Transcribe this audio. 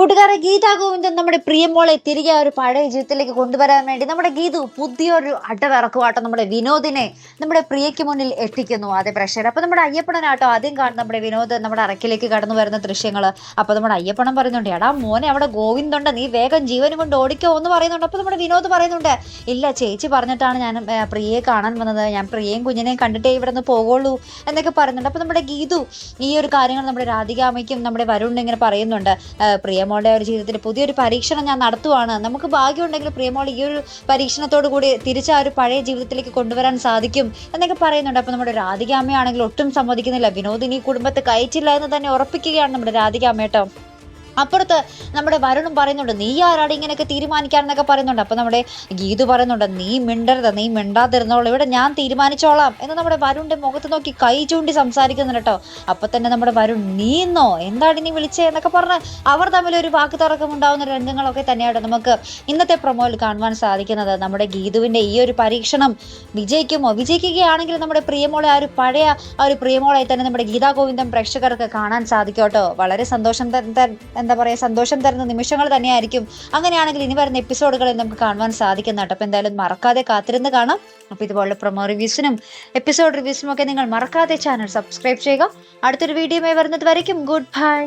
കൂട്ടുകാരെ, ഗീതാ ഗോവിന്ദൻ നമ്മുടെ പ്രിയമോളെ തിരികെ ഒരു പഴയ ജീവിതത്തിലേക്ക് കൊണ്ടുവരാൻ വേണ്ടി നമ്മുടെ ഗീതു പുതിയൊരു അടവിറക്കുവാട്ടോ നമ്മുടെ വിനോദിനെ നമ്മുടെ പ്രിയയ്ക്ക് മുന്നിൽ എത്തിക്കുന്നു. അതേ പ്രഷർ. അപ്പൊ നമ്മുടെ അയ്യപ്പനാട്ടോ ആദ്യം കാണുന്ന നമ്മുടെ വിനോദ് നമ്മുടെ അറക്കിലേക്ക് കടന്നു വരുന്ന ദൃശ്യങ്ങൾ. അപ്പൊ നമ്മുടെ അയ്യപ്പണം പറയുന്നുണ്ട്, എടാ മോനെ അവിടെ ഗോവിന്ദുണ്ട്, നീ വേഗം ജീവനും കൊണ്ട് ഓടിക്കോ എന്ന് പറയുന്നുണ്ട്. അപ്പൊ നമ്മുടെ വിനോദ് പറയുന്നുണ്ട്, ഇല്ല ചേച്ചി പറഞ്ഞിട്ടാണ് ഞാൻ പ്രിയയെ കാണാൻ വന്നത്, ഞാൻ പ്രിയയും കുഞ്ഞിനെയും കണ്ടിട്ടേ ഇവിടെ നിന്ന് പോകുള്ളൂ എന്നൊക്കെ പറയുന്നുണ്ട്. അപ്പൊ നമ്മുടെ ഗീതു ഈ ഒരു കാര്യങ്ങൾ നമ്മുടെ രാധികാമ്മയ്ക്കും നമ്മുടെ വരുണിനും ഇങ്ങനെ പറയുന്നുണ്ട്, പ്രിയമോളുടെ ഒരു ജീവിതത്തിൽ പുതിയൊരു പരീക്ഷണം ഞാൻ നടത്തുവാണ്, നമുക്ക് ഭാഗ്യമുണ്ടെങ്കിൽ പ്രിയമോൾ ഈ ഒരു പരീക്ഷണത്തോടു കൂടി തിരിച്ച് ആ ഒരു പഴയ ജീവിതത്തിലേക്ക് കൊണ്ടുവരാൻ സാധിക്കും എന്നൊക്കെ പറയുന്നുണ്ട്. അപ്പോൾ നമ്മുടെ രാധികാമ്മയാണെങ്കിൽ ഒട്ടും സമ്മതിക്കുന്നില്ല, വിനോദിനി കുടുംബത്തെ കയറ്റില്ല എന്ന് തന്നെ ഉറപ്പിക്കുകയാണ് നമ്മുടെ രാധികാമ്മ കേട്ടോ. അപ്പുറത്ത് നമ്മുടെ വരുണും പറയുന്നുണ്ട്, നീ ആരാടി ഇങ്ങനെയൊക്കെ തീരുമാനിക്കാന്നൊക്കെ പറയുന്നുണ്ട്. അപ്പൊ നമ്മുടെ ഗീതു പറയുന്നുണ്ട്, നീ മിണ്ടരുത്, നീ മിണ്ടാതിരുന്നോളൂ, ഇവിടെ ഞാൻ തീരുമാനിച്ചോളാം എന്ന് നമ്മുടെ വരുണിന്റെ മുഖത്ത് നോക്കി കൈ ചൂണ്ടി സംസാരിക്കുന്നുണ്ട് കേട്ടോ. അപ്പൊ തന്നെ നമ്മുടെ വരുൺ, നീന്നോ, എന്താണ് നീ വിളിച്ചേ എന്നൊക്കെ പറഞ്ഞ് അവർ തമ്മിൽ ഒരു വാക്ക് തർക്കമുണ്ടാവുന്ന രംഗങ്ങളൊക്കെ തന്നെയാണ് നമുക്ക് ഇന്നത്തെ പ്രൊമോയിൽ കാണുവാൻ സാധിക്കുന്നത്. നമ്മുടെ ഗീതുവിന്റെ ഈ ഒരു പരീക്ഷണം വിജയിക്കുകയാണെങ്കിൽ നമ്മുടെ പ്രിയമോളെ ആ ഒരു പഴയ ആ ഒരു പ്രിയമോളായി തന്നെ നമ്മുടെ ഗീതാ ഗോവിന്ദൻ പ്രേക്ഷകർക്ക് കാണാൻ സാധിക്കും കേട്ടോ. വളരെ സന്തോഷം തരുന്ന നിമിഷങ്ങൾ തന്നെയായിരിക്കും. അങ്ങനെയാണെങ്കിൽ ഇനി വരുന്ന എപ്പിസോഡുകളിൽ നമുക്ക് കാണുവാൻ സാധിക്കുന്ന കേട്ടോ. അപ്പൊ എന്തായാലും മറക്കാതെ കാത്തിരുന്ന് കാണാം. അപ്പൊ ഇതുപോലുള്ള പ്രൊമോ റിവ്യൂസിനും എപ്പിസോഡ് റിവ്യൂസിനും ഒക്കെ നിങ്ങൾ മറക്കാതെ ചാനൽ സബ്സ്ക്രൈബ് ചെയ്യുക. അടുത്തൊരു വീഡിയോയുമായി വരുന്നത് വരയ്ക്കും ഗുഡ് ബൈ.